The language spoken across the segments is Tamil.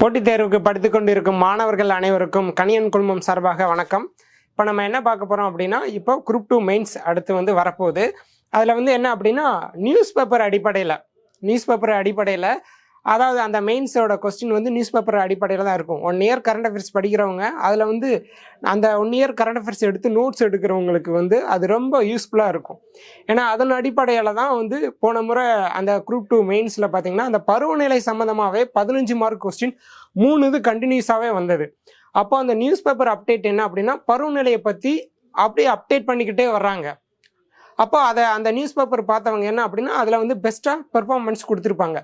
போட்டித் தேர்வுக்கு படித்து கொண்டிருக்கும் மாணவர்கள் அனைவருக்கும் கணியன் குழுமம் சார்பாக வணக்கம். இப்போ நம்ம என்ன பார்க்க போகிறோம் அப்படின்னா, இப்போ குரூப் 2 மெயின்ஸ் அடுத்து வரப்போகுது. அதில் என்ன அப்படின்னா நியூஸ் பேப்பர் அடிப்படையில் அதாவது அந்த மெயின்ஸோட கொஸ்டின் நியூஸ் பேப்பர் அடிப்படையில் தான் இருக்கும். 1 இயர் கரண்ட் அஃபேர்ஸ் படிக்கிறவங்க அதில் அந்த 1 இயர் கரண்ட் அஃபேர்ஸ் எடுத்து நோட்ஸ் எடுக்கிறவங்களுக்கு அது ரொம்ப யூஸ்ஃபுல்லாக இருக்கும். ஏன்னா அதன் அடிப்படையில் தான் போன முறை அந்த குரூப் 2 மெயின்ஸில் பார்த்தீங்கன்னா அந்த பருவநிலை சம்மந்தமாகவே 15 மார்க் கொஸ்டின் 3 இது கண்டினியூஸாகவே வந்தது. அப்போ அந்த நியூஸ் பேப்பர் அப்டேட் என்ன அப்படின்னா பருவநிலையை பற்றி அப்படியே அப்டேட் பண்ணிக்கிட்டே வர்றாங்க. அப்போ அந்த நியூஸ் பேப்பர் பார்த்தவங்க என்ன அப்படின்னா அதில் பெஸ்ட்டாக பெர்ஃபார்மன்ஸ் கொடுத்துருப்பாங்க.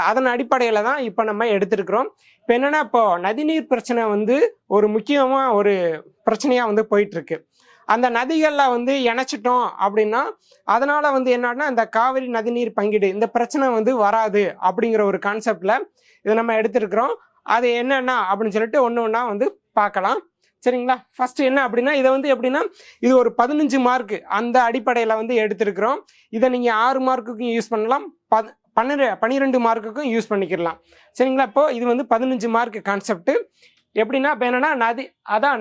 அதன் அடிப்படையில் தான் இப்போ நம்ம எடுத்துருக்கிறோம். இப்போ என்னென்னா இப்போ நதிநீர் பிரச்சனை ஒரு முக்கியமாக ஒரு பிரச்சனையாக போயிட்டுருக்கு. அந்த நதிகளில் இணைச்சிட்டோம் அப்படின்னா அதனால் என்னன்னா இந்த காவிரி நதிநீர் பங்கீடு இந்த பிரச்சனை வராது அப்படிங்கிற ஒரு கான்செப்டில் இதை நம்ம எடுத்துருக்கிறோம். அது என்னென்னா அப்படின்னு சொல்லிட்டு ஒன்று பார்க்கலாம். சரிங்களா? ஃபஸ்ட்டு என்ன அப்படின்னா இதை எப்படின்னா இது ஒரு 15 மார்க்கு அந்த அடிப்படையில் எடுத்துருக்கிறோம். இதை நீங்கள் 6 மார்க்குக்கும் யூஸ் பண்ணலாம், 12 மார்க்குக்கும் யூஸ் பண்ணிக்கிடலாம். சரிங்களா? இப்போ இது 15 மார்க் கான்செப்ட். எப்படின்னா இப்போ என்னன்னா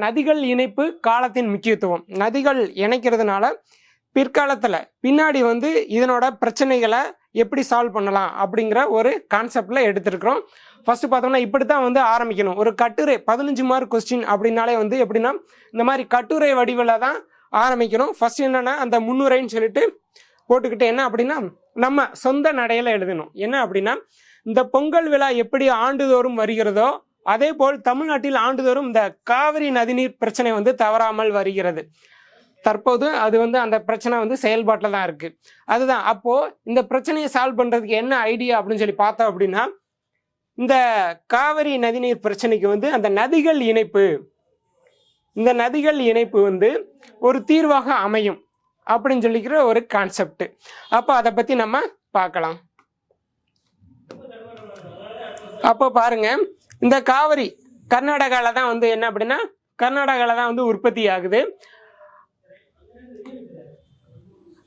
நதிகள் இணைப்பு காலத்தின் முக்கியத்துவம். நதிகள் இணைக்கிறதுனால பிற்காலத்தில் பின்னாடி இதனோட பிரச்சனைகளை எப்படி சால்வ் பண்ணலாம் அப்படிங்கிற ஒரு கான்செப்டில் எடுத்துருக்கிறோம். ஃபஸ்ட்டு பார்த்தோம்னா இப்படி தான் ஆரம்பிக்கணும். ஒரு கட்டுரை 15 மார்க் கொஸ்டின் அப்படின்னாலே எப்படின்னா இந்த மாதிரி கட்டுரை வடிவில் தான் ஆரம்பிக்கணும். ஃபஸ்ட் என்னென்னா அந்த முன்னுரைன்னு சொல்லிட்டு போட்டுக்கிட்டு என்ன அப்படின்னா நம்ம சொந்த நடையில் எழுதணும். என்ன அப்படின்னா இந்த பொங்கல் விழா எப்படி ஆண்டுதோறும் வருகிறதோ அதே போல் தமிழ்நாட்டில் ஆண்டுதோறும் இந்த காவிரி நதிநீர் பிரச்சனை தவறாமல் வருகிறது. தற்போது அது அந்த பிரச்சனை செயல்பாட்டில் தான் இருக்குது. அதுதான் அப்போது இந்த பிரச்சனையை சால்வ் பண்ணுறதுக்கு என்ன ஐடியா அப்படின்னு சொல்லி பார்த்தோம் அப்படின்னா இந்த காவிரி நதிநீர் பிரச்சனைக்கு அந்த நதிகள் இணைப்பு ஒரு தீர்வாக அமையும் அப்படின்னு சொல்லிக்கிற ஒரு கான்செப்ட். அப்போ அதை பற்றி நம்ம பார்க்கலாம். அப்போ பாருங்க, இந்த காவிரி கர்நாடகாவில் தான் என்ன அப்படின்னா கர்நாடகாவில் தான் உற்பத்தி ஆகுது.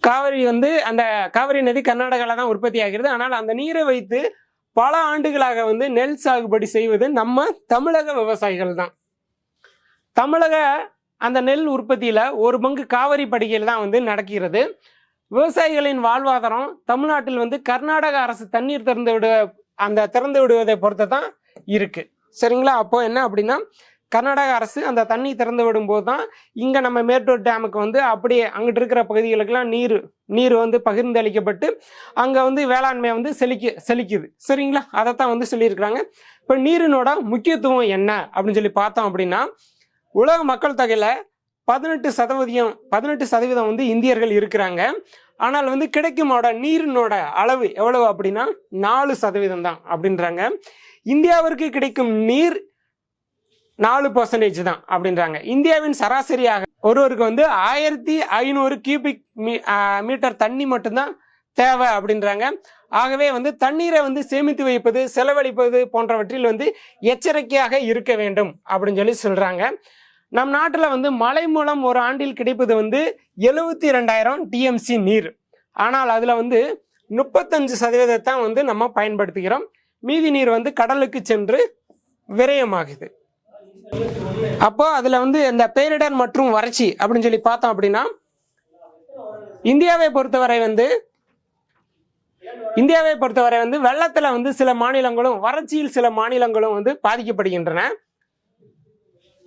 காவிரி அந்த காவிரி நதி கர்நாடகாவில் தான் உற்பத்தி ஆகிறது. ஆனால் அந்த நீரை வைத்து பல ஆண்டுகளாக நெல் சாகுபடி செய்வது நம்ம தமிழக விவசாயிகள் தான். தமிழக அந்த நெல் உற்பத்தியில் ஒரு பங்கு காவிரி படுகையில் தான் நடக்கிறது. விவசாயிகளின் வாழ்வாதாரம் தமிழ்நாட்டில் கர்நாடக அரசு தண்ணீர் திறந்து விடுவதை பொறுத்து தான் இருக்குது. சரிங்களா? அப்போ என்ன அப்படின்னா கர்நாடக அரசு அந்த தண்ணி திறந்து விடும்போது தான் இங்கே நம்ம மேட்டூர் டேமுக்கு அப்படியே அங்கிட்டு இருக்கிற பகுதிகளுக்கெல்லாம் நீர் பகிர்ந்தளிக்கப்பட்டு அங்கே வேளாண்மை செழிக்குது. சரிங்களா? அதைத்தான் சொல்லியிருக்கிறாங்க. இப்போ நீரினோட முக்கியத்துவம் என்ன அப்படின்னு சொல்லி பார்த்தோம் அப்படின்னா உலக மக்கள் தொகையில் 18% இந்தியர்கள் இருக்கிறாங்க. ஆனால் கிடைக்கும் நீரினோட அளவு எவ்வளவு அப்படின்னா 4% தான் அப்படின்றாங்க. இந்தியாவிற்கு கிடைக்கும் நீர் 4% தான் அப்படின்றாங்க. இந்தியாவின் சராசரியாக ஒருவருக்கு 1500 கியூபிக் மீட்டர் தண்ணி மட்டும்தான் தேவை அப்படின்றாங்க. ஆகவே தண்ணீரை சேமித்து வைப்பது செலவழிப்பது போன்றவற்றில் எச்சரிக்கையாக இருக்க வேண்டும் அப்படின்னு சொல்லி சொல்றாங்க. நம் நாட்டில் மழை மூலம் ஒரு ஆண்டில் கிடைப்பது 72,000 டிஎம்சி நீர். ஆனால் அதில் 35% தான் நம்ம பயன்படுத்துகிறோம். மீதி நீர் கடலுக்கு சென்று விரயமாகுது. அப்போ அதில் இந்த பேரிடர் மற்றும் வறட்சி அப்படின்னு சொல்லி பார்த்தோம் அப்படின்னா இந்தியாவை பொறுத்தவரை வெள்ளத்தில் சில மாநிலங்களும் வறட்சியில் சில மாநிலங்களும் பாதிக்கப்படுகின்றன.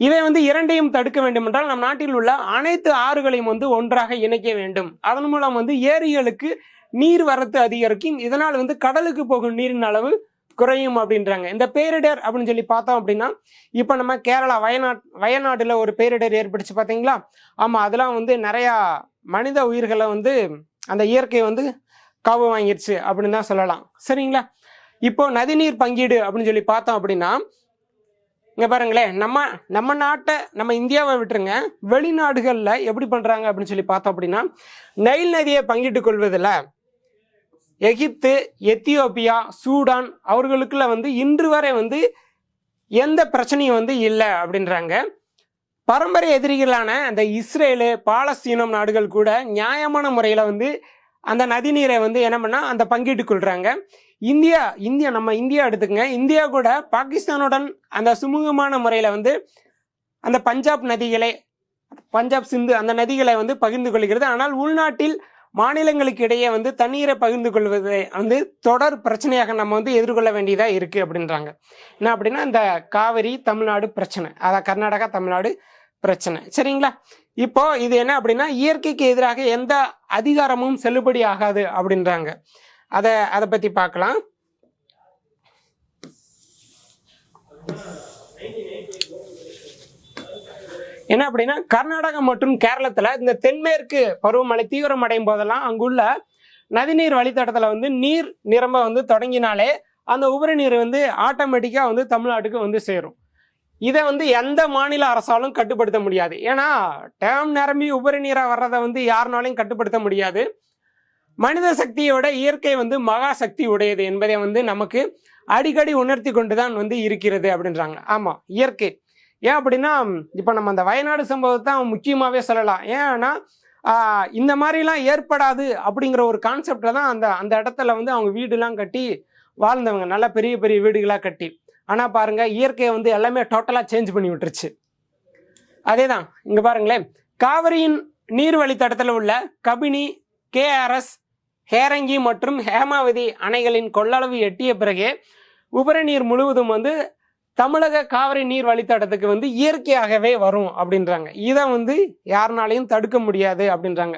இவை இரண்டையும் தடுக்க வேண்டும் என்றால் நம் நாட்டில் உள்ள அனைத்து ஆறுகளையும் ஒன்றாக இணைக்க வேண்டும். அதன் மூலம் ஏரிகளுக்கு நீர் வரத்து அதிகரிக்கும். இதனால் கடலுக்கு போகும் நீரின் அளவு குறையும் அப்படின்றாங்க. இந்த பேரிடர் அப்படின்னு சொல்லி பார்த்தோம் அப்படின்னா இப்போ நம்ம கேரளா வயநாடுல ஒரு பேரிடர் ஏற்பட்டுச்சு பார்த்தீங்களா? ஆமாம், அதெல்லாம் நிறையா மனித உயிர்களை அந்த இயற்கை காவு வாங்கிடுச்சு அப்படின்னு தான் சொல்லலாம். சரிங்களா? இப்போ நதிநீர் பங்கீடு அப்படின்னு சொல்லி பார்த்தோம் அப்படின்னா இங்கே பாருங்களேன், நம்ம நாட்டை நம்ம இந்தியாவை விட்டுருங்க, வெளிநாடுகளில் எப்படி பண்ணுறாங்க அப்படின்னு சொல்லி பார்த்தோம் அப்படின்னா நைல் நதியை பங்கிட்டு கொள்வதில் எகிப்து, எத்தியோப்பியா, சூடான் அவர்களுக்குள்ள இன்று வரை எந்த பிரச்சனையும் இல்லை அப்படின்றாங்க. பரம்பரை எதிரிகளான அந்த இஸ்ரேலு, பாலஸ்தீனம் நாடுகள் கூட நியாயமான முறையில் அந்த நதி நீரை என்ன பண்ணால் அந்த பங்கிட்டு கொள்கிறாங்க. இந்தியா நம்ம இந்தியா எடுத்துக்கங்க. இந்தியா கூட பாகிஸ்தானுடன் அந்த சுமூகமான முறையில் வந்து அந்த பஞ்சாப் சிந்து அந்த நதிகளை வந்து பகிர்ந்து கொள்கிறது. ஆனால் உள்நாட்டில் மாநிலங்களுக்கு இடையே வந்து தண்ணீரை பகிர்ந்து கொள்வதை வந்து தொடர் பிரச்சனையாக நம்ம வந்து எதிர்கொள்ள வேண்டியதாக இருக்குது அப்படின்றாங்க. என்ன அப்படின்னா இந்த காவிரி தமிழ்நாடு பிரச்சனை, அதான் கர்நாடகா தமிழ்நாடு பிரச்சனை. சரிங்களா? இப்போ இது என்ன அப்படின்னா இயற்கைக்கு எதிராக எந்த அதிகாரமும் செல்லுபடி ஆகாது அப்படின்றாங்க. அதை பற்றி பார்க்கலாம். என்ன அப்படின்னா கர்நாடகா மற்றும் கேரளத்தில் இந்த தென்மேற்கு பருவமழை தீவிரம் அடையும் போதெல்லாம் அங்குள்ள நதிநீர் வழித்தடத்தில் வந்து நீர் நிரம்ப வந்து தொடங்கினாலே அந்த உபரி நீர் வந்து ஆட்டோமேட்டிக்காக வந்து தமிழ்நாட்டுக்கு வந்து சேரும். இதை வந்து எந்த மாநில அரசாலும் கட்டுப்படுத்த முடியாது. ஏன்னா டேம் நிரம்பி உபரி நீராக வர்றதை வந்து யாருனாலையும் கட்டுப்படுத்த முடியாது. மனித சக்தியோட இயற்கை வந்து மகா சக்தி உடையது என்பதை வந்து நமக்கு அடிக்கடி உணர்த்தி கொண்டு தான் வந்து இருக்கிறது அப்படின்றாங்க. ஆமாம், இயற்கை. ஏன் அப்படின்னா இப்போ நம்ம அந்த வயநாடு சம்பவத்தை முக்கியமாகவே சொல்லலாம். ஏன்னா இந்த மாதிரிலாம் ஏற்படாது அப்படிங்கிற ஒரு கான்செப்டில் தான் அந்த இடத்துல வந்து அவங்க வீடுலாம் கட்டி வாழ்ந்தவங்க, நல்லா பெரிய பெரிய வீடுகளாக கட்டி. ஆனால் பாருங்கள், இயற்கையை வந்து எல்லாமே டோட்டலாக சேஞ்ச் பண்ணி விட்டுருச்சு. அதே தான் இங்கே பாருங்களேன், காவிரியின் நீர் வழித்தடத்தில் உள்ள கபினி, கேஆர்எஸ், ஹேரங்கி மற்றும் ஹேமாவதி அணைகளின் கொள்ளளவு எட்டிய பிறகே உபரி நீர் முழுவதும் வந்து தமிழக காவிரி நீர் வழித்தடத்துக்கு வந்து இயற்கையாகவே வரும் அப்படின்றாங்க. இதை வந்து யாருனாலையும் தடுக்க முடியாது அப்படின்றாங்க.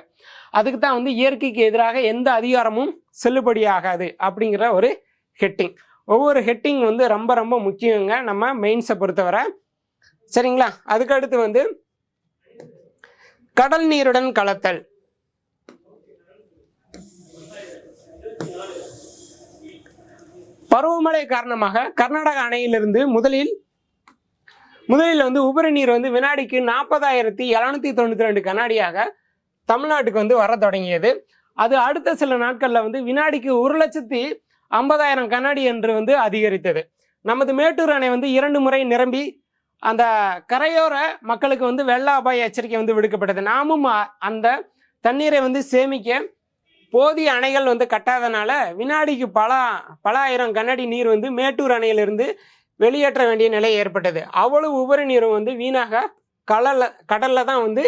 அதுக்கு தான் வந்து இயற்கைக்கு எதிராக எந்த அதிகாரமும் செல்லுபடியாகாது அப்படிங்கிற ஒரு ஹெட்டிங். ஒவ்வொரு ஹெட்டிங் வந்து ரொம்ப ரொம்ப முக்கியங்க நம்ம மெயின்ஸை பொறுத்தவரை. சரிங்களா? அதுக்கடுத்து வந்து கடல் நீருடன் கலத்தல். பருவமழை காரணமாக கர்நாடக அணையிலிருந்து முதலில் வந்து உபரி நீர் வந்து வினாடிக்கு 40,792 கண்ணாடியாக தமிழ்நாட்டுக்கு வந்து வர தொடங்கியது. அது அடுத்த சில நாட்களில் வந்து வினாடிக்கு 1,50,000 கண்ணாடி என்று வந்து அதிகரித்தது. நமது மேட்டூர் அணை வந்து 2 முறை நிரம்பி அந்த கரையோர மக்களுக்கு வந்து வெள்ள அபாய எச்சரிக்கை வந்து விடுக்கப்பட்டது. நாமும் அந்த தண்ணீரை வந்து சேமிக்க போதிய அணைகள் வந்து கட்டாதனால வினாடிக்கு பல ஆயிரம் கண்ணாடி நீர் வந்து மேட்டூர் அணையிலிருந்து வெளியேற்ற வேண்டிய நிலை ஏற்பட்டது. அவ்வளவு உபரி நீரும் வந்து வீணாக கடல்ல தான் வந்து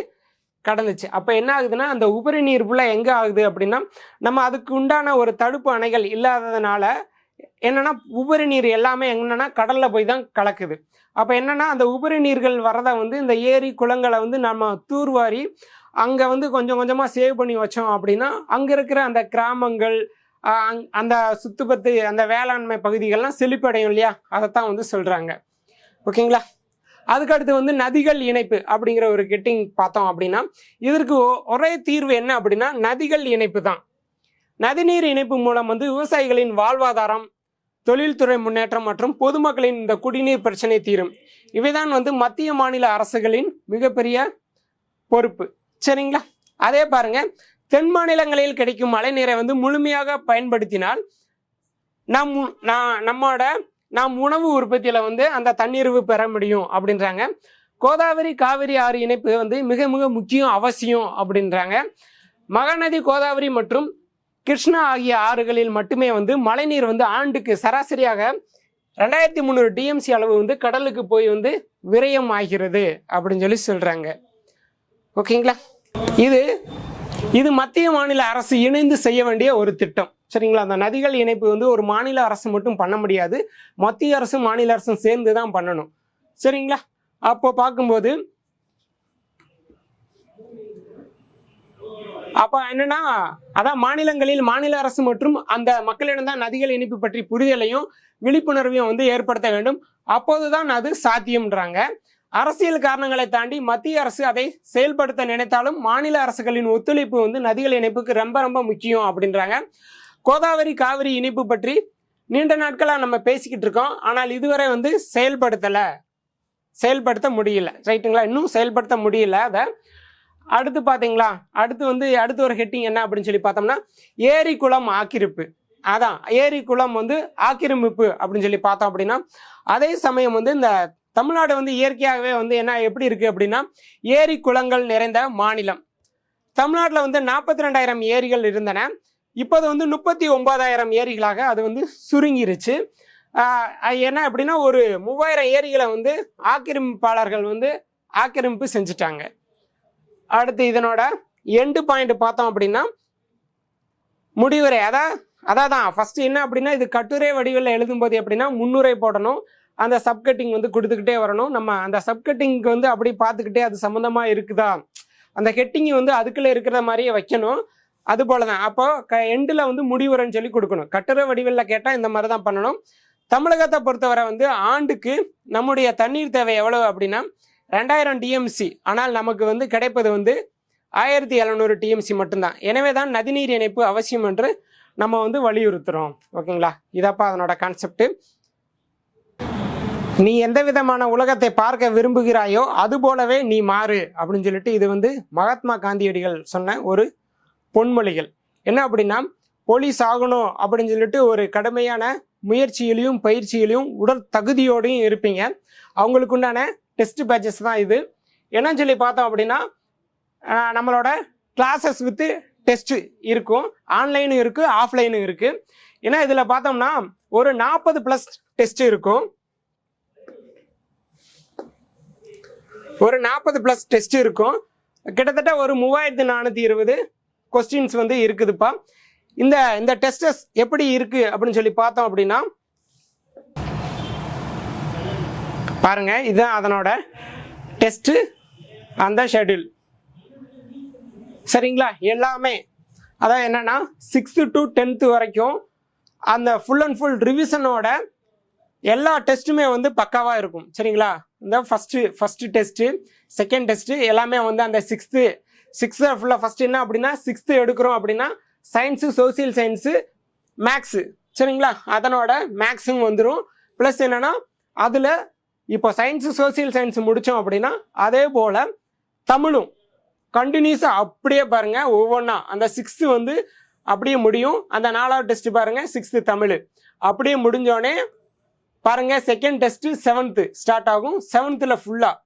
கடந்துச்சு. அப்போ என்ன ஆகுதுன்னா அந்த உபரி நீர் ஃபுல்லாக எங்கே ஆகுது அப்படின்னா நம்ம அதுக்கு உண்டான ஒரு தடுப்பு அணைகள் இல்லாததுனால என்னன்னா உபரி நீர் எல்லாமே என்னன்னா கடல்ல போய் தான் கலக்குது. அப்போ என்னன்னா அந்த உபரி நீர்கள் வரதை வந்து இந்த ஏரி குளங்களை வந்து நம்ம தூர்வாரி அங்கே வந்து கொஞ்சம் கொஞ்சமாக சேவ் பண்ணி வச்சோம் அப்படின்னா அங்கே இருக்கிற அந்த கிராமங்கள் அந்த சுத்துப்பத்து அந்த வேளாண்மை பகுதிகள்லாம் செழிப்படையும் இல்லையா? அதைத்தான் வந்து சொல்கிறாங்க. ஓகேங்களா? அதுக்கடுத்து வந்து நதிகள் இணைப்பு அப்படிங்கிற ஒரு கெட்டிங் பார்த்தோம் அப்படின்னா இதற்கு ஒரே தீர்வு என்ன அப்படின்னா நதிகள் இணைப்பு தான். நதிநீர் இணைப்பு மூலம் வந்து விவசாயிகளின் வாழ்வாதாரம், தொழில்துறை முன்னேற்றம் மற்றும் பொதுமக்களின் இந்த குடிநீர் பிரச்சனை தீரும். இவைதான் வந்து மத்திய மாநில அரசுகளின் மிகப்பெரிய பொறுப்பு. சரிங்களா? அதே பாருங்க, தென் மாநிலங்களில் கிடைக்கும் மழை நீரை வந்து முழுமையாக பயன்படுத்தினால் நாம் உணவு உற்பத்தியில வந்து அந்த தன்னிறைவு பெற முடியும் அப்படின்றாங்க. கோதாவரி காவிரி ஆறு இணைப்பு வந்து மிக மிக முக்கியம், அவசியம் அப்படின்றாங்க. மகாநதி, கோதாவரி மற்றும் கிருஷ்ணா ஆகிய ஆறுகளில் மட்டுமே வந்து மழைநீர் வந்து ஆண்டுக்கு சராசரியாக 2300 டிஎம்சி அளவு வந்து கடலுக்கு போய் வந்து விரயம் ஆகிறது அப்படின்னு சொல்றாங்க. ஓகேங்களா? இது மத்திய மாநில அரசு இணைந்து செய்ய வேண்டிய ஒரு திட்டம். சரிங்களா? அந்த நதிகள் இணைப்பு வந்து ஒரு மாநில அரசு மட்டும் பண்ண முடியாது, மத்திய அரசும் மாநில அரசும் சேர்ந்து தான் பண்ணணும். சரிங்களா? அப்போ பார்க்கும்போது அப்போ என்னன்னா அதான் மாநிலங்களில் மாநில அரசு மற்றும் அந்த மக்களிடம் தான் நதிகள் இணைப்பு பற்றி புரிதலையும் விழிப்புணர்வையும் வந்து ஏற்படுத்த வேண்டும். அப்போதுதான் அது சாத்தியம்ன்றாங்க. அரசியல் காரணங்களை தாண்டி மத்திய அரசு அதை செயல்படுத்த நினைத்தாலும் மாநில அரசுகளின் ஒத்துழைப்பு வந்து நதிகள் இணைப்புக்கு ரொம்ப ரொம்ப முக்கியம் அப்படின்றாங்க. கோதாவரி காவிரி இணைப்பு பற்றி நீண்ட நாட்களாக நம்ம பேசிக்கிட்டு இருக்கோம், ஆனால் இதுவரை வந்து செயல்படுத்த முடியல. ரைட்டுங்களா? இன்னும் செயல்படுத்த முடியல. அதை அடுத்து பார்த்தீங்களா, அடுத்து ஒரு ஹெட்டிங் என்ன அப்படின்னு சொல்லி பார்த்தோம்னா ஏரி குளம் ஆக்கிரமிப்பு. அதான் ஏரி குளம் வந்து ஆக்கிரமிப்பு அப்படின்னு சொல்லி பார்த்தோம் அப்படின்னா அதே சமயம் வந்து இந்த தமிழ்நாடு வந்து இயற்கையாகவே வந்து எப்படி இருக்கு அப்படின்னா ஏரி குளங்கள் நிறைந்த மாநிலம். தமிழ்நாட்டில் வந்து 42,000 ஏரிகள் இருந்தன. இப்போ அது வந்து 39,000 ஏரிகளாக அது வந்து சுருங்கிருச்சு. என்ன அப்படின்னா ஒரு 3000 ஏரிகளை வந்து ஆக்கிரமிப்பாளர்கள் வந்து ஆக்கிரமிப்பு செஞ்சுட்டாங்க. அடுத்து இதனோட எண்டு பாயிண்ட் பார்த்தோம் அப்படின்னா முடிவுரை. அதான் ஃபர்ஸ்ட் என்ன அப்படின்னா இது கட்டுரை வடிவில் எழுதும்போது எப்படின்னா முன்னுரை போடணும், அந்த சப்கட்டிங் வந்து கொடுத்துக்கிட்டே வரணும். நம்ம அந்த சப்கட்டிங்க்கு வந்து அப்படி பார்த்துக்கிட்டே அது சம்மந்தமாக இருக்குதா, அந்த ஹெட்டிங் வந்து அதுக்குள்ளே இருக்கிற மாதிரியே வைக்கணும். அது போல தான் அப்போ எண்டில் வந்து முடிவுரைன்னு சொல்லி கொடுக்கணும். கட்டுரை வடிவில் கேட்டால் இந்த மாதிரி தான் பண்ணணும். தமிழகத்தை பொறுத்தவரை வந்து ஆண்டுக்கு நம்முடைய தண்ணீர் தேவை எவ்வளவு அப்படின்னா 2000 டிஎம்சி. ஆனால் நமக்கு வந்து கிடைப்பது வந்து 1700 டிஎம்சி மட்டும்தான். எனவே தான் நதிநீர் இணைப்பு அவசியம் என்று நம்ம வந்து வலியுறுத்துகிறோம். ஓகேங்களா, இதப்பா அதனோட கான்செப்ட். நீ எந்த விதமான உலகத்தை பார்க்க விரும்புகிறாயோ அது போலவே நீ மாறு அப்படின்னு சொல்லிட்டு இது வந்து மகாத்மா காந்தியடிகள் சொன்ன ஒரு பொன்மொழிகள். என்ன அப்படின்னா போலீஸ் ஆகணும் அப்படின்னு சொல்லிட்டு ஒரு கடுமையான முயற்சியிலையும் பயிற்சியிலையும் உடல் தகுதியோடையும் இருப்பீங்க. அவங்களுக்கு உண்டான டெஸ்ட் பேட்சஸ் தான் இது. என்னன்னு சொல்லி பார்த்தோம் அப்படின்னா நம்மளோட கிளாஸஸ் வித் டெஸ்ட் இருக்கும், ஆன்லைனும் இருக்குது ஆஃப்லைனும் இருக்குது. ஏன்னா இதில் பார்த்தோம்னா ஒரு 40+ டெஸ்ட் இருக்கும். ஒரு 40+ டெஸ்ட் இருக்கும். கிட்டத்தட்ட ஒரு 3420 கொஸ்டின்ஸ் வந்து இருக்குதுப்பா. இந்த டெஸ்டஸ் எப்படி இருக்கு அப்படின்னு சொல்லி பார்த்தோம் அப்படின்னா பாருங்க, இதுதான் அதனோட டெஸ்ட் அந்த ஷெட்யூல். சரிங்களா, எல்லாமே அதான் என்னன்னா 6th to 10th வரைக்கும் அந்த ஃபுல் அண்ட் ஃபுல் ரிவிஷனோட எல்லா டெஸ்ட்டுமே வந்து பக்காவாக இருக்கும். சரிங்களா, இந்த ஃபஸ்ட்டு டெஸ்ட்டு, செகண்ட் டெஸ்ட்டு எல்லாமே வந்து அந்த 6th ஃபுல்லாக ஃபஸ்ட்டு என்ன அப்படின்னா 6th எடுக்கிறோம் அப்படின்னா சயின்ஸு, சோசியல் சயின்ஸு, மேக்ஸு. சரிங்களா, அதனோட மேக்ஸும் வந்துடும். ப்ளஸ் என்னென்னா அதில் இப்போ சயின்ஸு சோசியல் சயின்ஸ் முடித்தோம் அப்படின்னா அதே போல் தமிழும் கண்டினியூஸாக அப்படியே பாருங்கள் ஒவ்வொன்றா அந்த 6th வந்து அப்படியே முடியும். அந்த 4வது டெஸ்ட் பாருங்கள் 6th தமிழ் அப்படியே முடிஞ்சோடனே பாருங்கள் செகண்ட் டெஸ்ட்டு 7th ஸ்டார்ட் ஆகும். 7th ஃபுல்லாக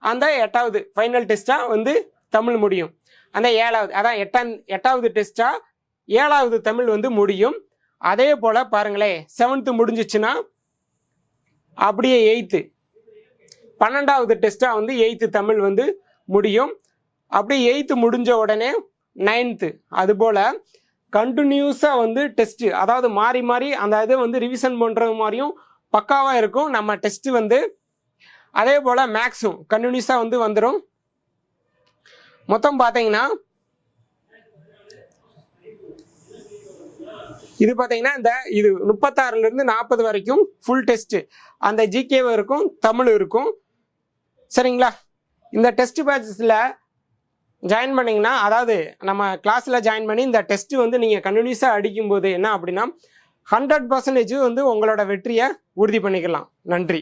அந்த 8வது ஃபைனல் டெஸ்ட்டாக வந்து தமிழ் முடியும். அந்த 7வது அதான் 8வது டெஸ்ட்டாக 7வது தமிழ் வந்து முடியும். அதே போல் பாருங்களேன் 7th முடிஞ்சிச்சுன்னா அப்படியே 8th 12வது டெஸ்ட்டாக வந்து 8th தமிழ் வந்து முடியும். அப்படியே 8th முடிஞ்ச உடனே 9th அதுபோல் கண்டினியூஸாக வந்து டெஸ்ட்டு, அதாவது மாறி மாறி அந்த இது வந்து ரிவிஷன் பண்ணுறது மாதிரியும் பக்காவாக இருக்கும் நம்ம டெஸ்ட்டு வந்து. அதே போல் மேக்ஸும் கண்டினியூஸாக வந்து வந்துடும். மொத்தம் பார்த்தீங்கன்னா இது பார்த்தீங்கன்னா இது 36லேருந்து 40 வரைக்கும் ஃபுல் டெஸ்ட்டு. அந்த ஜிகேவும் இருக்கும், தமிழ் இருக்கும். சரிங்களா, இந்த டெஸ்ட் பேட்சஸில் ஜாயின் பண்ணிங்கன்னா, அதாவது நம்ம கிளாஸில் ஜாயின் பண்ணி இந்த டெஸ்ட்டு வந்து நீங்கள் கண்டினியூஸாக அடிக்கும்போது என்ன அப்படின்னா 100% வந்து உங்களோட வெற்றியை உறுதி பண்ணிக்கலாம். நன்றி.